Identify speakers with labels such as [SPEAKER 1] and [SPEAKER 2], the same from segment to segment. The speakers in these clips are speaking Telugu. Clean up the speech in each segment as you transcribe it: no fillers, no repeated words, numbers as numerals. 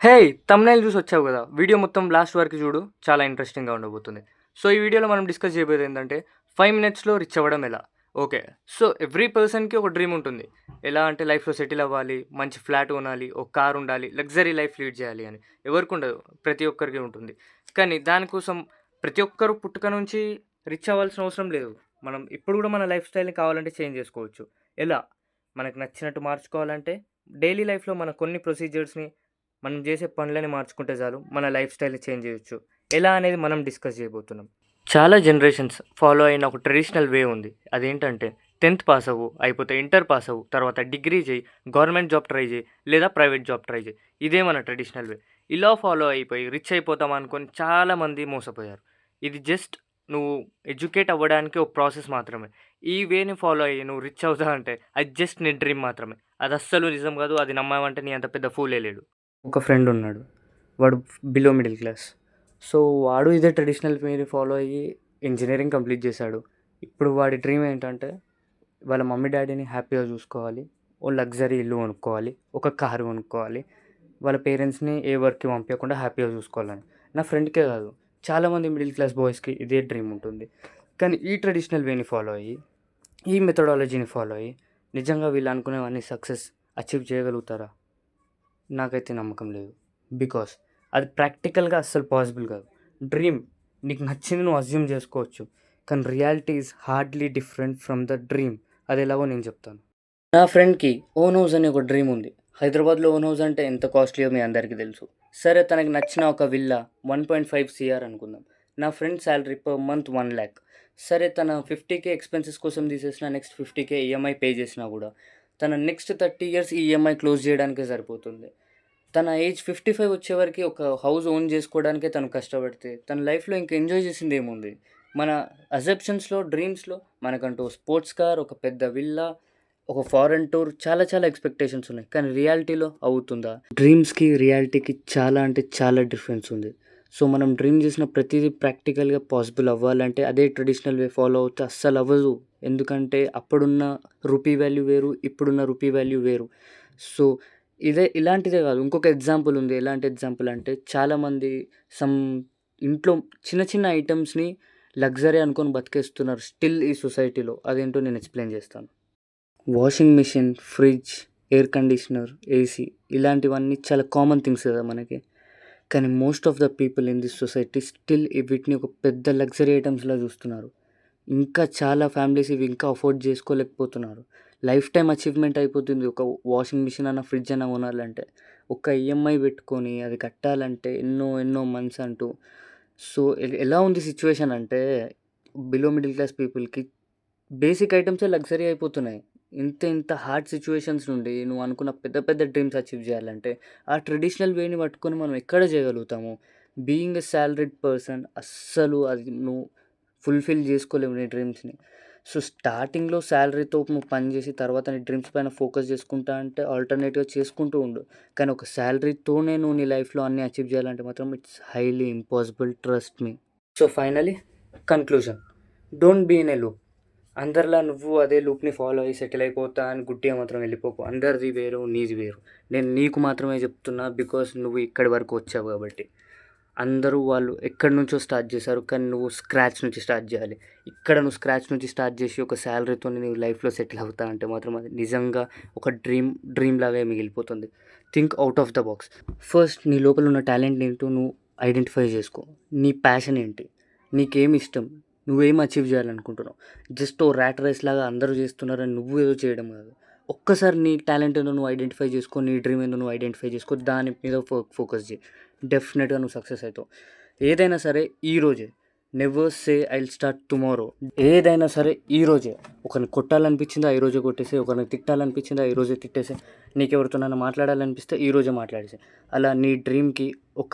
[SPEAKER 1] హే! థంబ్‌నెయిల్ చూసి వచ్చావు కదా! వీడియో మొత్తం లాస్ట్ వరకు చూడు. చాలా ఇంట్రెస్టింగ్‌గా ఉండబోతుంది. సో, ఈ వీడియోలో మనం డిస్కస్ చేయబోయేది ఏంటంటే 5 మినిట్స్‌లో రిచ్ అవ్వడం ఎలా? ఓకే. సో, ఎవ్రీ పర్సన్‌కి ఒక డ్రీమ్ ఉంటుంది. ఎలా అంటే లైఫ్‌లో సెటిల్ అవ్వాలి, మంచి ఫ్లాట్ కొనాలి, ఒక కార్ ఉండాలి, లగ్జరీ లైఫ్ లీడ్ చేయాలి అని. ఎవరికి ఉండదు. ప్రతి ఒక్కరికి ఉంటుంది. కానీ దానికోసం ప్రతి ఒక్కరు పుట్టుక నుంచి రిచ్ అవ్వాల్సిన అవసరం లేదు. మనం ఇప్పుడు కూడా మన లైఫ్ స్టైల్‌ని కావాలంటే చేంజ్ చేసుకోవచ్చు. ఎలా? మనకు నచ్చినట్టు మార్చుకోవాలంటే డైలీ లైఫ్‌లో మన కొన్ని ప్రొసీజర్స్‌ని మనం చేసే పనులని మార్చుకుంటే చాలు మన లైఫ్ స్టైల్‌ని చేంజ్ చేయొచ్చు. ఎలా అనేది మనం డిస్కస్ చేయబోతున్నాం. చాలా జనరేషన్స్ ఫాలో అయిన ఒక ట్రెడిషనల్ వే ఉంది. అదేంటంటే 10థ్ పాస్ అవ్వు, అయిపోతే ఇంటర్ పాస్ అవ్వు, తర్వాత డిగ్రీ చేయి, గవర్నమెంట్ జాబ్ ట్రై చేయి, లేదా ప్రైవేట్ జాబ్ ట్రై చేయి. ఇదే మన ట్రెడిషనల్ వే. ఇలా ఫాలో అయిపోయి రిచ్ అయిపోతాం అనుకోని చాలామంది మోసపోయారు. ఇది జస్ట్ నువ్వు ఎడ్యుకేట్ అవ్వడానికి ఒక ప్రాసెస్ మాత్రమే. ఈ వేని ఫాలో అయ్యి నువ్వు రిచ్ అవుతా అంటే అది జస్ట్ నీ డ్రీమ్ మాత్రమే. అది అస్సలు నిజం కాదు. అది నమ్మావంటే నీ అంత పెద్ద ఫూలే లేడు. ఒక ఫ్రెండ్ ఉన్నాడు. వాడు బిలో మిడిల్ క్లాస్. సో, వాడు ఇదే ట్రెడిషనల్ వేని ఫాలో అయ్యి ఇంజినీరింగ్ కంప్లీట్ చేశాడు. ఇప్పుడు వాడి డ్రీమ్ ఏంటంటే వాళ్ళ మమ్మీ డ్యాడీని హ్యాపీగా చూసుకోవాలి. ఓ లగ్జరీ ఇల్లు కొనుక్కోవాలి. ఒక కారు కొనుక్కోవాలి. వాళ్ళ పేరెంట్స్‌ని ఏ వర్క్‌కి పంపియకుండా హ్యాపీగా చూసుకోవాలని. నా ఫ్రెండ్‌కే కాదు, చాలామంది మిడిల్ క్లాస్ బాయ్స్‌కి ఇదే డ్రీమ్ ఉంటుంది. కానీ ఈ ట్రెడిషనల్ వేని ఫాలో అయ్యి, ఈ మెథడాలజీని ఫాలో అయ్యి నిజంగా వీళ్ళు అనుకునేవన్నీ సక్సెస్ అచీవ్ చేయగలుగుతారా? నాకైతే నమ్మకం లేదు. బికాస్ అది ప్రాక్టికల్‌గా అస్సలు పాసిబుల్ కాదు. డ్రీమ్ నీకు నచ్చింది నువ్వు అజ్యూమ్ చేసుకోవచ్చు. కానీ reality is hardly different from the dream. అది ఎలాగో నేను చెప్తాను. నా ఫ్రెండ్‌కి ఓన్ హౌస్ అనే ఒక డ్రీమ్ ఉంది. హైదరాబాద్‌లో ఓన్ హౌస్ అంటే ఎంత కాస్ట్‌లీయో మీ అందరికీ తెలుసు. సరే, తనకి నచ్చిన ఒక విల్లా 1.5 సీఆర్ అనుకుందాం. నా ఫ్రెండ్ సాలరీ పర్ మంత్ 1,00,000. సరే, తన 50,000 ఎక్స్‌పెన్సెస్ కోసం తీసేసిన నెక్స్ట్ 50,000 ఈఎంఐ పే చేసినా కూడా తన నెక్స్ట్ 30 ఇయర్స్ ఈ ఈఎంఐ క్లోజ్ చేయడానికే సరిపోతుంది. తన ఏజ్ 55 వచ్చేవరకి ఒక హౌస్ ఓన్ చేసుకోవడానికే తను కష్టపడితే, తన లైఫ్‌లో ఇంక ఎంజాయ్ చేసిందేముంది? మన అజంప్షన్స్‌లో, డ్రీమ్స్‌లో మనకంటూ స్పోర్ట్స్ కార్, ఒక పెద్ద విల్లా, ఒక ఫారెన్ టూర్, చాలా చాలా ఎక్స్‌పెక్టేషన్స్ ఉన్నాయి. కానీ రియాలిటీలో అవుతుందా? డ్రీమ్స్‌కి, రియాలిటీకి చాలా అంటే చాలా డిఫరెన్స్ ఉంది. సో, మనం డ్రీమ్ చేసిన ప్రతీదీ ప్రాక్టికల్‌గా పాసిబుల్ అవ్వాలంటే అదే ట్రెడిషనల్ వే ఫాలో అవుతే అస్సలు అవ్వదు. ఎందుకంటే అప్పుడున్న రూపీ వాల్యూ వేరు, ఇప్పుడున్న రూపీ వాల్యూ వేరు. సో, ఇలాంటిదే కాదు, ఇంకొక ఎగ్జాంపుల్ ఉంది. ఎలాంటి ఎగ్జాంపుల్ అంటే చాలామంది సమ్ ఇంట్లో చిన్న చిన్న ఐటెమ్స్‌ని లగ్జరీ అనుకోని బతికేస్తున్నారు స్టిల్ ఈ సొసైటీలో. అదేంటో నేను ఎక్స్‌ప్లెయిన్ చేస్తాను. Washing machine, fridge, air conditioner, AC ఇలాంటివన్నీ చాలా కామన్ థింగ్స్ కదా మనకి. కానీ most of the people in this society still వీటిని ఒక పెద్ద లగ్జరీ ఐటెమ్స్‌లా చూస్తున్నారు. ఇంకా చాలా ఫ్యామిలీస్ ఇవి ఇంకా అఫోర్డ్ చేసుకోలేకపోతున్నారు. లైఫ్ టైమ్ అచీవ్‌మెంట్ అయిపోతుంది ఒక వాషింగ్ మిషన్ అన్నా, ఫ్రిడ్జ్ అన్నా కొనాలంటే. ఒక ఈఎంఐ పెట్టుకొని అది కట్టాలంటే ఎన్నో ఎన్నో మంత్స్ అంటూ. సో, ఎలా ఉంది సిట్యుయేషన్ అంటే బిలో మిడిల్ క్లాస్ పీపుల్‌కి బేసిక్ ఐటెమ్సే లగ్జరీ అయిపోతున్నాయి. ఇంత ఇంత హార్డ్ సిట్యుయేషన్స్ నుండి నువ్వు అనుకున్న పెద్ద పెద్ద డ్రీమ్స్ అచీవ్ చేయాలంటే ఆ ట్రెడిషనల్ వేని పట్టుకొని మనం ఎక్కడ చేయగలుగుతాము? బీయింగ్ ఎ సాలరీడ్ పర్సన్ అస్సలు అది నువ్వు ఫుల్‌ఫిల్ చేసుకోలేవు నీ డ్రీమ్స్‌ని. సో, స్టార్టింగ్‌లో సాలరీతో నువ్వు పని చేసి తర్వాత నీ డ్రీమ్స్ పైన ఫోకస్ చేసుకుంటా అంటే ఆల్టర్‌నేట్‌గా చేసుకుంటూ ఉండు. కానీ ఒక సాలరీతోనే నువ్వు నీ లైఫ్‌లో అన్నీ అచీవ్ చేయాలంటే మాత్రం it's highly impossible, trust me. So, finally conclusion, don't be in a loop. అందరిలా నువ్వు అదే లూప్‌ని ఫాలో అయ్యి సెటిల్ అయిపోతా అని గుడ్డిగా మాత్రం వెళ్ళిపోకు. అందరిది వేరు, నీది వేరు. నేను నీకు మాత్రమే చెప్తున్నా బికాస్ నువ్వు ఇక్కడి వరకు వచ్చావు కాబట్టి. అందరూ వాళ్ళు ఎక్కడి నుంచో స్టార్ట్ చేశారు. కానీ నువ్వు స్క్రాచ్ నుంచి స్టార్ట్ చేయాలి. ఇక్కడ నువ్వు స్క్రాచ్ నుంచి స్టార్ట్ చేసి ఒక సాలరీతోని నీ లైఫ్‌లో సెటిల్ అవుతా అంటే మాత్రం అది నిజంగా ఒక డ్రీమ్ లాగే మిగిలిపోతుంది. Think out of the box. First నీ లోపల ఉన్న టాలెంట్ ఏంటో నువ్వు ఐడెంటిఫై చేసుకో. నీ ప్యాషన్ ఏంటి? నీకేమి ఇష్టం? నువ్వేం అచీవ్ చేయాలనుకుంటున్నావు? జస్ట్ ఓ ర్యాట్ రేస్ లాగా అందరూ చేస్తున్నారని నువ్వు ఏదో చేయడం కాదు. ఒక్కసారి నీ టాలెంట్ ఏందో నువ్వు ఐడెంటిఫై చేసుకో. నీ డ్రీమ్ ఏందో నువ్వు ఐడెంటిఫై చేసుకో. దాని మీద ఫోకస్ చేయి. డెఫినెట్‌గా నువ్వు సక్సెస్ అవుతావు. ఏదైనా సరే ఈరోజే. Never say I will start tomorrow. ఏదైనా సరే ఈరోజే. ఒకరిని కొట్టాలనిపించిందా ఈరోజే కొట్టేసేయి. ఒకరిని తిట్టాలనిపించిందా ఈరోజే తిట్టేసేయి. నీకెవరితోనైనా మాట్లాడాలనిపిస్తే ఈరోజే మాట్లాడేసేయి. అలా నీ డ్రీమ్‌కి ఒక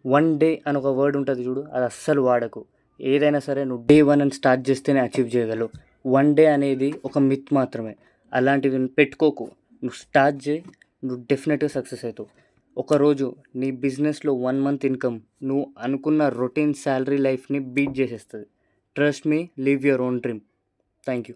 [SPEAKER 1] వన్ డే అని ఒక వర్డ్ ఉంటుంది చూడు, అది అస్సలు వాడకు. ఏదైనా సరే నువ్వు డే 1 అని స్టార్ట్ చేస్తేనే అచీవ్ చేయగలవు. వన్ డే అనేది ఒక మిత్ మాత్రమే. అలాంటివి పెట్టుకోకు. నువ్వు స్టార్ట్ చేయి. నువ్వు డెఫినెట్‌గా సక్సెస్ అవుతావు. ఒకరోజు నీ బిజినెస్‌లో 1 మంత్ ఇన్‌కమ్ నువ్వు అనుకున్న రొటీన్ సాలరీ లైఫ్‌ని బీట్ చేసేస్తది. Trust me, live your own dream. Thank you.